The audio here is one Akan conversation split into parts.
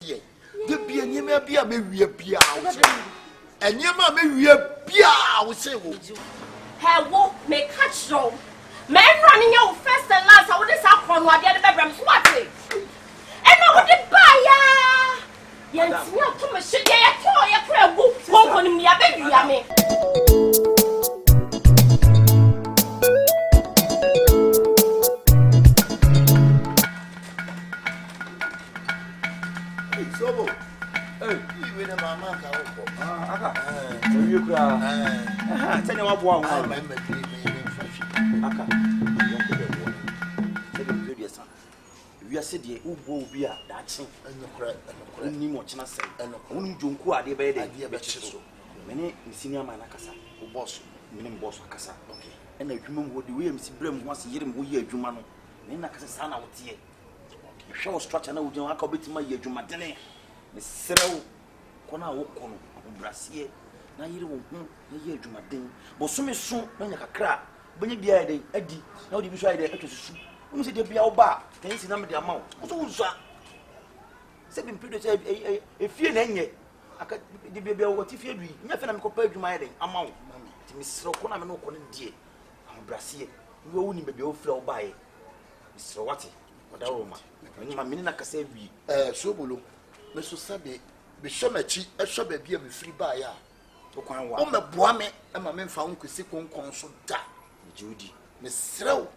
The be a nyama be a me bia. And yama me bia will say, her wolf may catch so. Men running your first and last, I would just have one while the other bedroom swatting. And I would buy ya. Yes, you have too much shit. I told you, prayer wolf, won't call me a baby. I mean, even a mamma. You cry. Tell you what one. We are said, you will be a dancing and the crack and the much nothing. And only Junko are the bed idea, but so many senior manacasa, who boss, meaning boss Casa. Okay. And the human would do him, see Brim once a year and we hear Jumano. Menacasa out here. You shall structure no Jumacobit my year Jumatane. Miss Cyril, Kona Wokono, Brassier. Na yiri wo hu na ye adwumaden bo so me so na nya kakra benya bia den adi na wo di bi so ide atosusu wo se de bia wo ba kan si na me de ama wo so wo so se bi mpido se efie na nye aka de bia wo ti fie dui nya fe na me kopa adwuma den ama wo ti me sro ko na me no ko ne die abrasie wo wo ni bia wo fra wo ba ye me sro wate oda wo ma me na kasa wi so bolo me so sabe be shomachi e shoba bia me free ba ya o me boa me e ma me mfa nkwesi konkon so da judi me srew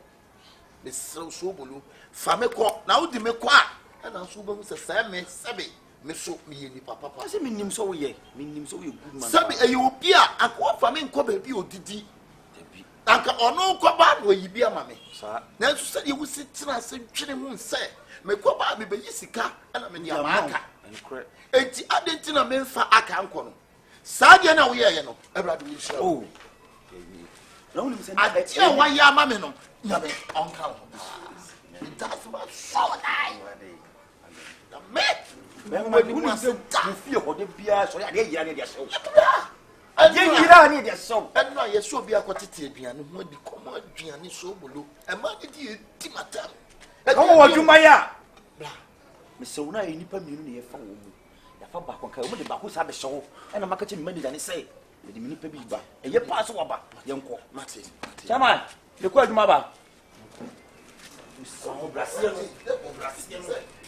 so bolu fa me ko na wo di me ko a na so ba mu se sa me sabe me so me ye ni papa se me nim so wo ye good man sabe e yo bi a akwa fa me nko ba bi odidi anka ono ko ba no yi bi ama me sa na so se ye wo si tena se twene hu se me ko ba me be yisika na me ni amaka enti adentina me mfa aka nko no Sadia na we ye no Ebradu we show. Oh. Na woni se na e wa ya ma me no nya me onka ho. That's what so die. The me we woni se you feel ho de bia so ya de yira ne de so. Ye yira ne de so. And no ye so bia kwatete aduane ho bi komo aduane so bolo. E ma de di matam. E ko wo dwuma ya. Me se wona e nipa mienu ne ye fa wo mu. Fa ba kon kai o de ba ko sa be so e na maka che mi manager ne say e de mi nipa bi ba e ye pass wo ba ye nko mate chairman le ko aduma ba so Brazil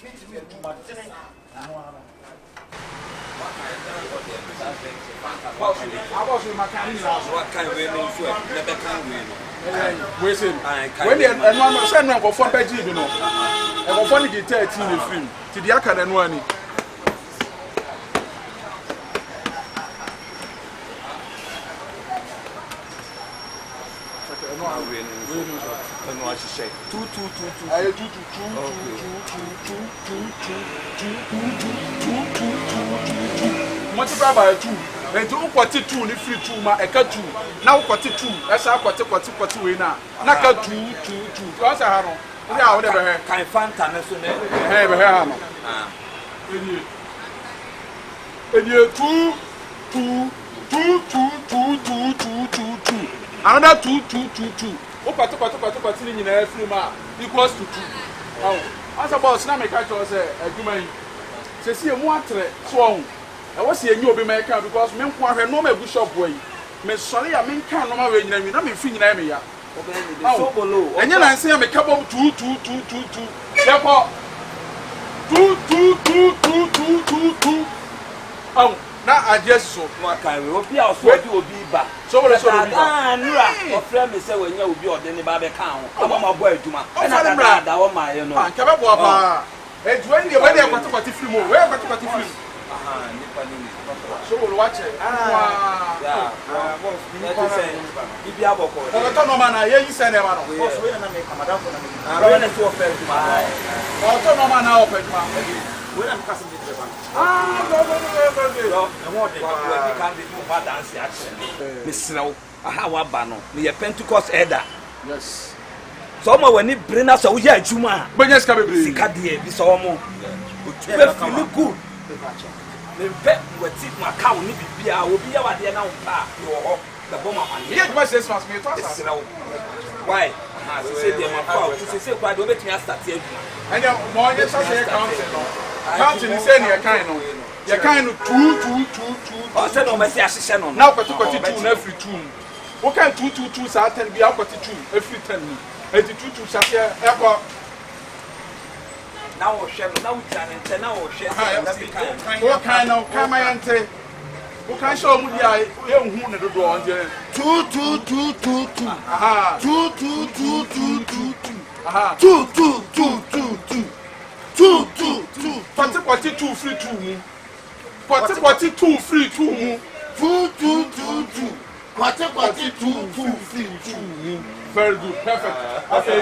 mi aduma tene Abosu makani la what kind we no so na be kan we no we say when the no say no go fon be ji bi no e go fon di 13 ne film ti di aka na no ani no I should say 2 aye 2 multiply by 2 and to kwati 2 ni free 2 ma e ka 2 na kwati 2 e sa kwati we na ka 2 o sa ha no ri a wo de be he kan fanta na so na he be he ha no eni 2 another 2 o kwati ni nyina free ma equals to 2 oh asa boss na me ka cho say adwuma yi se si emu atre so ohun e wo se enyi obi ma ka because me nko ahwe no ma gu shop boy me sori ya me nka no ma we nyina mi na me fi nyina me ya so bolo enye na nse ya me ka bom 2 ye ko 2 oh na adieso maka we obi a so di obi ba so bolo so obi ba nura o frɛ me sɛ wanya obi ɔde ne ba be ka ho ama ma bɔ adwuma na da wo ma ye no ah nka be bo apa when they kwati film o we kwati film aha nipa ni so bolo watch boss ni pa say bibi aboko o to no ma na ye yi se na ma no boss we na me kamada ko na me we na so offer adwuma o to no ma na offer adwuma we na mkasa bi dreba no e mo de ba we kan be mo ba dance actually me sraw aha wa ba no me ye Pentecost elder yes so mo wani brina so wo ya adwuma benya sika bebre sika de bi so mo be feel good me pe wati ma ka wo ni bibia obi ya wade na wo pa yo ho the bomb man ye tuma say fast me to sraw why ha so say de ma pa o say kwa de obetumi start adwuma and mo ye so say count no Counting is saying your kind of. Your kind of 2. Oh, say no, Messi assistant on. Now, got 2 every 2. What kind 2 are 10 be out 2 every 10. 82 Satia Airport. Now, now, what kind of Camayante? What kind show me the young woman to do on there? 2. 42 free 2. 42 free 2. 2. Very good, perfect. Okay.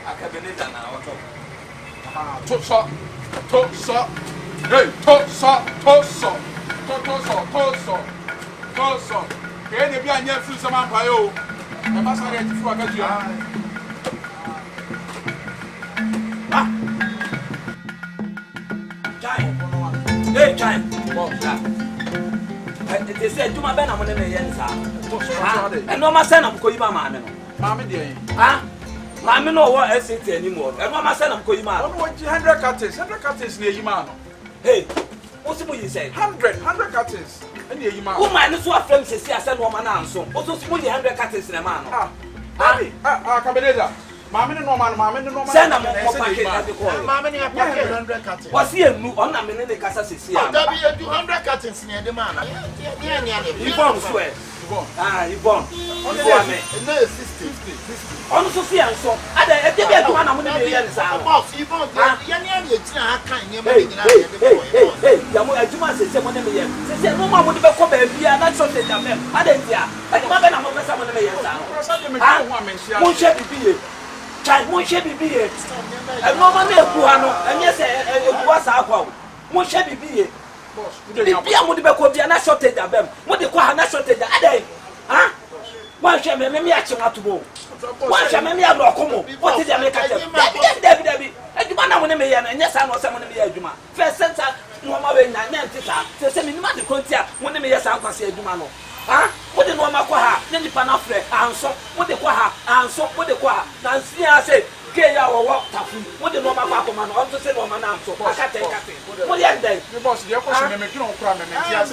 Akabeneza na oto. Toso. Hey, toso. Ke ne bia nya firi sama mpae o. E ma sare ti fu aka dia. Hey, Chai. They said, "Do my banner when they answer." And no, my son, I'm going to Mamma. Mamma, dear. Mamma, no one else anymore. And my son, I'm going to 100 cutters near you, man. Hey, what's the you say? 100 cutters. And near you, man. Who might as well friends say, I said, woman, answer. Also, 100 cutters in a man. Cabernet. Mamma, no man, send a more packet at the call. Mamma, 100 cutters. What's here? On a minute, Casa Cecilia. There be 200 cutters near the man. You won't swear. You born. No, 50. On Sophia, so I did one. I'm going to be a boss. You won't. Hey, Yamu, I do not say someone in the year. Say, no one would be come and be a natural thing. I didn't hear. I didn't have someone in the year. Won't she be? Child, won't she be? And no one may Puano, and yes, it was our won't she be? Be a Mudibaco be a natural thing. What do you call a natural thing? Huh? Why shall me action out to go? Why shall me have no come? What is the American? Debbie, and you want to be and yes, I know someone in the Juma. First center, no more than 90. So send me not the contia when the mayor sound can say Jumano. Huh? What the normal Quaha, then the Panafre, and so what the Quaha, and so what the Quaha. Nancy, I say, Kaya or walk taffy. What the normal Pacoman, also say, woman, so I can't take it. What the end? The boss, the question, make no crime, and yes,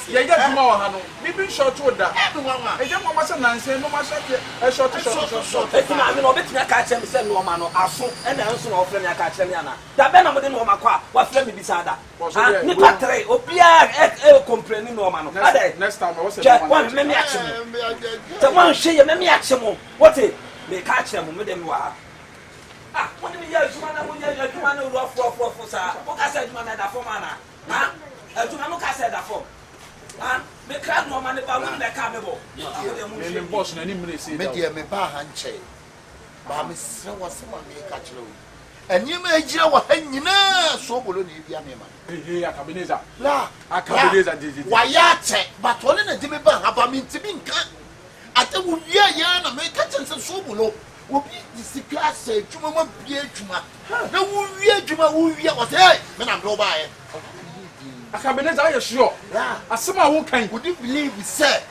you get more, Hano. Maybe short to that. Everyone, I don't know what's a Nancy, no much a short. If you know, bet me a catch and send no man or asso, and the answer of Flemia Catchaniana. That Ben within Roma, what Flemmy beside that. Nipatre, Opia, complaining no man. Next time, I was one, maybe action. The one she, maybe action. What it? They catch them with them. Ah, what do you use? Man, rough, sir. What I said, man, that for mana. Huh? I do not look at that for. Huh? The crowd no man about the carnival. The boss, and any see Media me bar handshake. Mammy, so was someone may catch you. And you may jail hanging so will only be a man. Hey, Cabernet. La, I can't why, yet, but only a Jimmy Bar have a mean to be. I tell you, yeah, make catching some sobulo. Will be the class say, Juma, be a Juma. No, we are Juma, we are what I when I'm go by. I Cabernet, I assure. I somehow won't kind. Would you believe we said?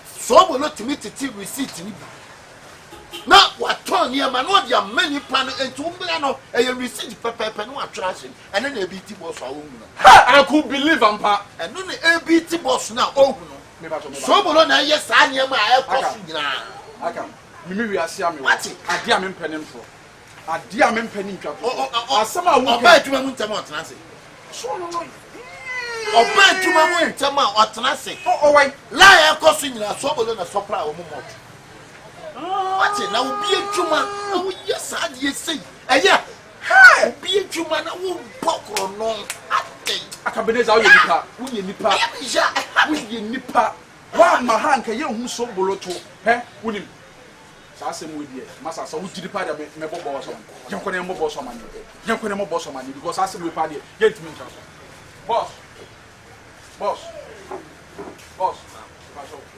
So will not to meet the tea receipt. Now, what turn your man, what your many plan and 2 million and you receive pepper and one trashing, and then a BT boss. I could believe I'm part. And only a BT boss now. Oh, so will not yes, I am my I can. Maybe I see me. What's it? I dear me penning for. I dear me penning. Oh, somehow won't buy to my winter mountain. So, no. Or buy to my winter mountain. Oh, wait. Lie, costing a sober than a supply or more. What's it? Now be a Juma. Oh, yes, I did say. Yeah. Hi, be a Juma. I won't poke or no. I can be this out of the Nipa. We Nipa. One my hand can you who so below to, eh? With him. Sassam with you, Massa, so would you depart a boss on? Young Boss on money. Young Boss on money because I said we party, get me. Boss.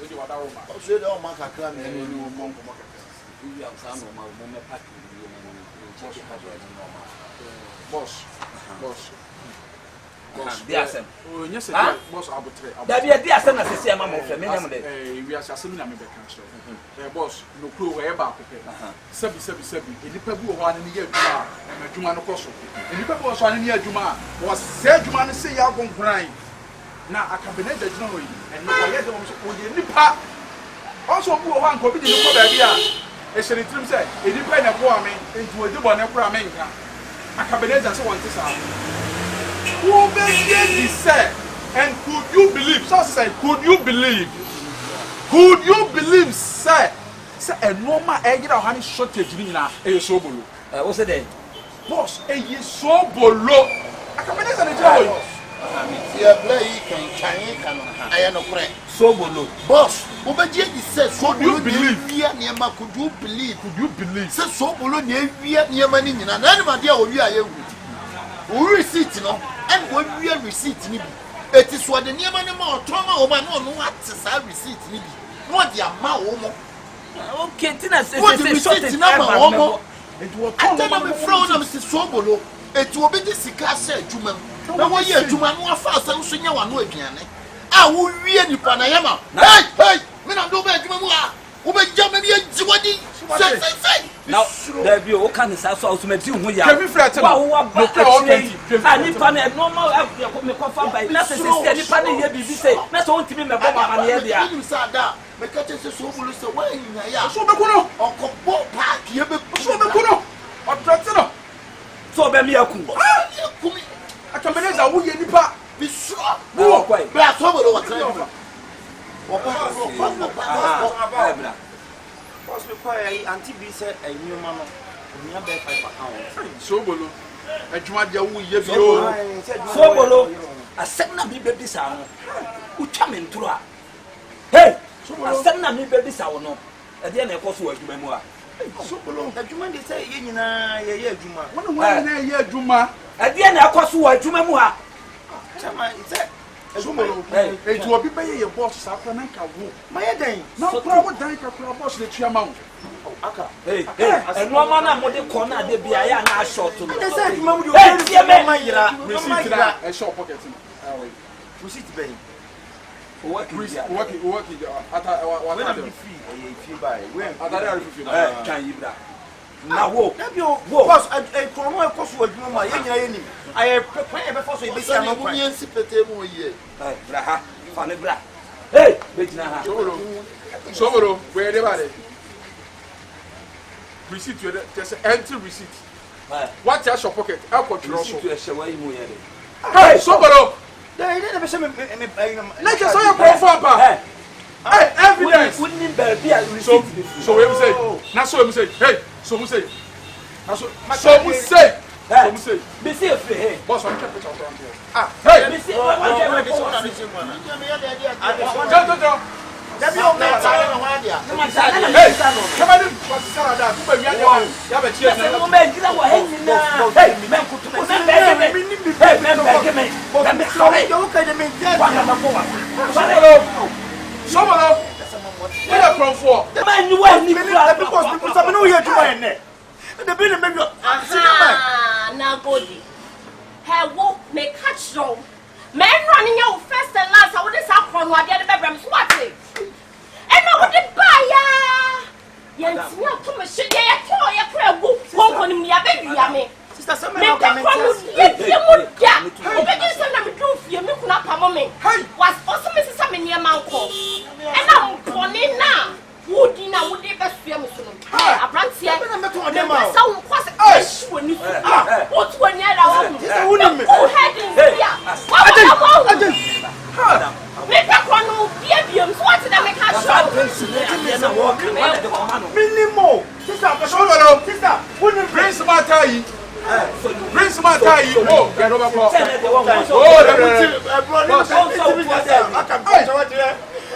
Eji wada wo ma. So dey o ma kakra na ni Ni wo mo mo kakra. You am say no ma mo me pack you Boss. They are some. Oh, yes, boss abutre. That be a asem na sese ma mo fe me nem de. We are asem na me be kan so. Boss, no kuro we ba ko pe. Sabi. Enipa bi wo ho ani ye adwuma, adwuma no koso. Enipa bi wo so ani ye adwuma, wo se adwuma no se ya gonkuran. Na akabene da gyina ho yi. Eno ko ye de mo so wo ye nipa. Also bi wo ho anko bi de no ko ba bi a. E hye ni trim se, enipa na ko ame, enti wo de bo na kura me nka. Akabene da se won ti sa. Who be say, and could you believe? So say, could you believe? Could you believe, sir? Say a normal egg or honey shortage in a so below. What's it? Boss, a so below. I can manage the job. Yeah, play can I am no friend. So below. Boss, Obaji says, Could you believe? Could you believe? Could you believe? Say so below near money, and anybody we are we receipt no, and when we are receipt ni bi. It is what the near money more trauma over no what is our receipt ni bi. What the amount Okay, Tina says what the receipt number omo. It will I tell them from them Mr. Sobolo. It will be the sika say juma. Na wo ye juma no afa asa so nya wa no aduane. Ah wo wie ni pa na yama. Hey, me na do ba juma mu a. Wo be jama bi ajiwadi. Say. Now, there be all kind of sauce also make you ya. Can we fret? Wow, ani pa na normal me confirm by. Na say ani pa na here bibi say. Na so ntimi me bomba ma na dia. You say that. Me catch say Sobolo say why nya ya. So be kuno. Okobo park ye be So be kuno. O trate no. So be me aku. Kumi. I can manage that wo ye nipa. Be sure. Wo kwai. Bra Sobolo what try. Boss me kwai anti bi say enyuma no. Nya be 5 pounds. So bolo. Adwuma dia wo ye bi o. So bolo. Asem na bi bebi sa no. Utwa me ntro a. Hey, asem na mi bebi sa wo no. E de na ekoso adwuma mu a. So bolo. Adwuma de say ye nyina ye adwuma. Wona wo na ye adwuma. E de na ekoso adwuma mu a. Chama ite So bolo. E to obi be ye boss sa kwa na nka wo. maye den. Na kwa wo dan ka kwa boss le tua ma wo. Aka. Hey, eno ma na mo de ko na de bia ya na short no. They say adwuma mu de Hey, tie me. mayira. Receipt na e shop pocket no. Receipt ben. Work ata wa When na I'm free buy. When ata ya refufi na. kan yibra. Na wo. boss e kromo e koso adwuma ma ye nyina ye ni. Aye kwan e be force e be si ama kwan. Munye sipete mu ye. Hey, bra ha. Fa ne bra. Hey, betina ha. So bolo, where dey ba dey? Receipt you just empty receipt. What your pocket? I control so. Tu e shewa yi mu ye de. Hey, so bolo. They be say me Like you say you confirm pa. Hey, evidence. We need be a So receipt. we say. Na so we say. Hey, so we say. Na so we say. So we say. Be see free hey. Boss, I'm keep picture of here. Ah, hey. Be see one get me for. Don't. Dabi o me tare no hwa dia. Hey, come on, what's Sarada? Who be here? Ya be tie Say na. mo me gira wa hen na. Hey, men kutu. Hey, men beg me. Me sorry. You can me Wa na mo wa. So bolo. Where are from for? The man you want ni because people say no here to buy ne. The bill make you Na godi. He wo me catch roll. Men running your first and last. I would say from what the other bedroom swatting. And I would buy ya. Yes, you have to machine. Yeah, you pray. Won't on me a baby. I mean, sister some me come you would get. Obedience and I'm doing for you. Me could not come on me. Was also Mrs. Sammy near Manco. And I'm born in now. Would you know would they best film soon? I brought here. I'm so quite when you put when you're out. Who had in here? Make a chrono, BBMs. What did I make her show? minimum. Sister, wouldn't Prince Matai. Prince Matai. Oh, get over.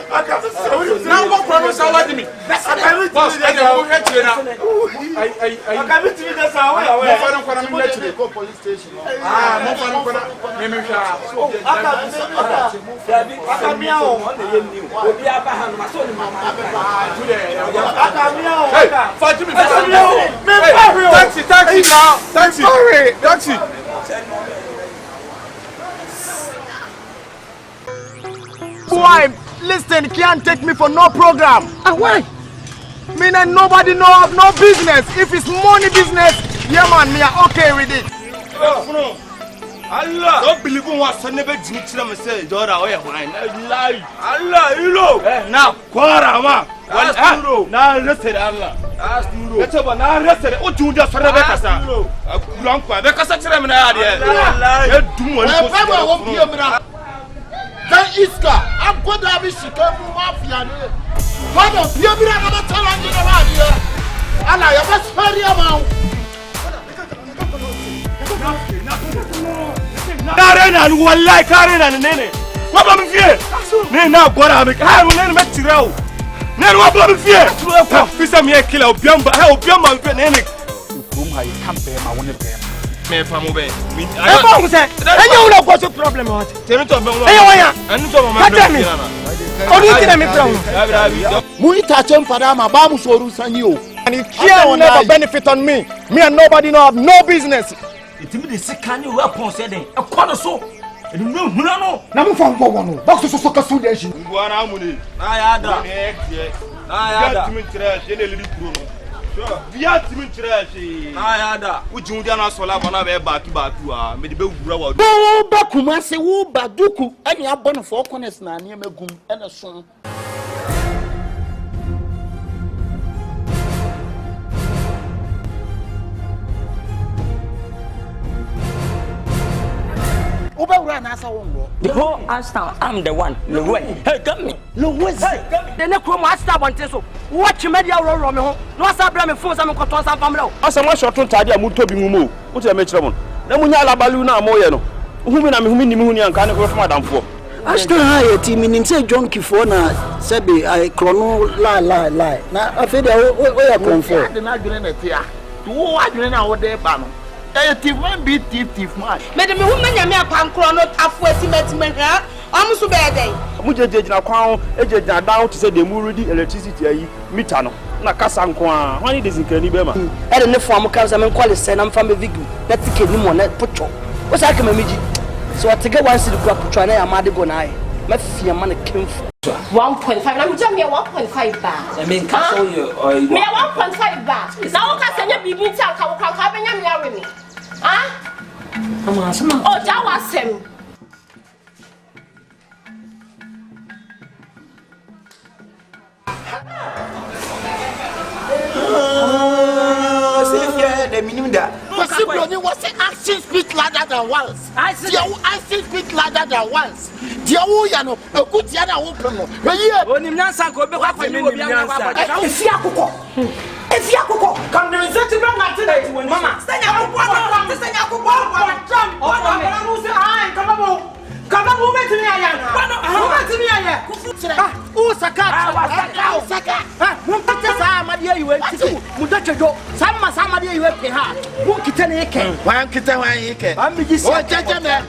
I can Now what promise I want me? boss I go get you now I can meet you there sir where mo fa no kwa na me get you go police station mo fa no kwa na me aka mia o on dey ni obi aba ha no so ni mama aka mia o aka fa Jimmy taxi now taxi Boy, listen, can't take me for no program. Why? Me and nobody know of no business. If it's money business, yeah man, me are okay with it. Allah, don't believe in what never did to me say, Dora, where wine. Allah, you know. Now, Quara, ma. Now, listen, Allah. Ask you. Let's have an arrested. What you just for Rebecca? Rebecca, such a man. Allah, do one. Then Iska, I'm going to have a chicken mafia. What of you? I'm not telling you about here. And I have a spare amount. Narena, one like Karen and Nene. What am I fear? Nena, what am I will never met you. Then what am I fear? Fisa me a killer, Biamba, help Biamba, and Nene. Whom I can't pay my one of them. Me from obey. I don't say. And you know what's the problem? What? Tell me to be and to my Babu Soru Sanyo. And it can never benefit on me. Me and nobody know have no business. It will be sick can you weapon said a corner so. And no, Namu from one. Box of soccer suggestion. I Via Timin Trash, I would you down as well have a back to me the Bella. Oh, Bakuma say, woo, Baduku, and you have one of 4 corners now near Megum and a song. The whole Aston, I'm the one. Louis, hey, come me. Louis, the next room, I stop on Teso. Watch media roll on me. No, I bring me phones. I'm going to some family. As a much short on Tadia Mutobi Mumu, what's a metron? Namunya Baluna Moyano, whom I'm Muni and kind of go from Madame for. Aston high team in say John Kifona, Sebi, I chrono lie. Now, I feel where I come for. The not doing it here. To what you know what they're banning. Thief man be thief man. Madam, woman, you make a chrono half way cement. I'm so bad. Muja na kwao eje down to say the muridi electricity ayi mitano na kasa nkwa hwani desinkani be ma e de ne form kan se men kwale se na mfa me vigu na tike ni mo na pocho wo sa ka mamiji so atege wan si kwa pocho na ya ma de go na ai ma fia ma na kemfu 1.5 na me jam 1.5 ba I mean ka so you me 1.5 ba na wo ka senya bibi ti anka wo ka benya me awe ni ama sama oh ja wasem the minimum that was action speak louder than once. Action speak louder than once. Dear Uyano, a good Yana open. Oni nyansa ko be kwa kwa ni obi anwa if you come to set to run at it mama send your come on movement to me ayana movement to me ayana o saka mumpete sa amade yiwe tiku mudachejo sama amade yiwe pe ha mu kite ne yeke wan kite wan yeke ambiji si o jeje me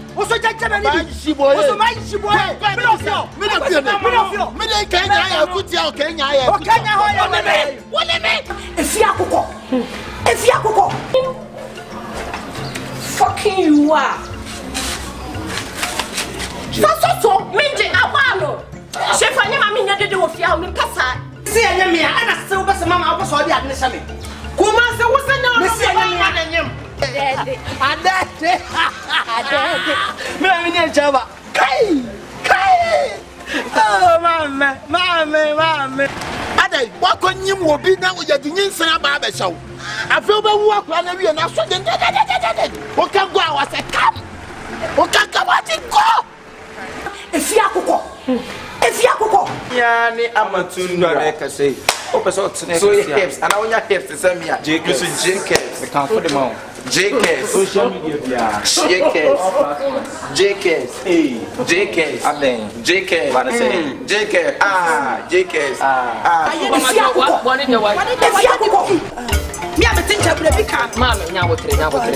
ni bi shiboye o so mai shiboye me dey Kenya ya kutia o Kenya ho ya wole me efi akoko fucking you are so minje awalo shefa nyama minya dede wo fia ho kasa si enya me ana se wo bese mama wo so di adne shame kuma se wo senya me si enya me anyem adede me minya chaba kai oh mama adai wako nyim wo bi na wo yadi nyinsana ba ba shaw afi ba wu akwa na wie na so de wo ka go awase kam wo ka kabati go efi akoko yani amatun na ka say So hips, and I want your hips to send me a JKs. We can't put them on. JKs. Social media. JKs. Hey. JKs. I mean, JKs. What I say? JKs. JKs. One in the white. Me am a teacher, but we can't. Mama, now what? Now what?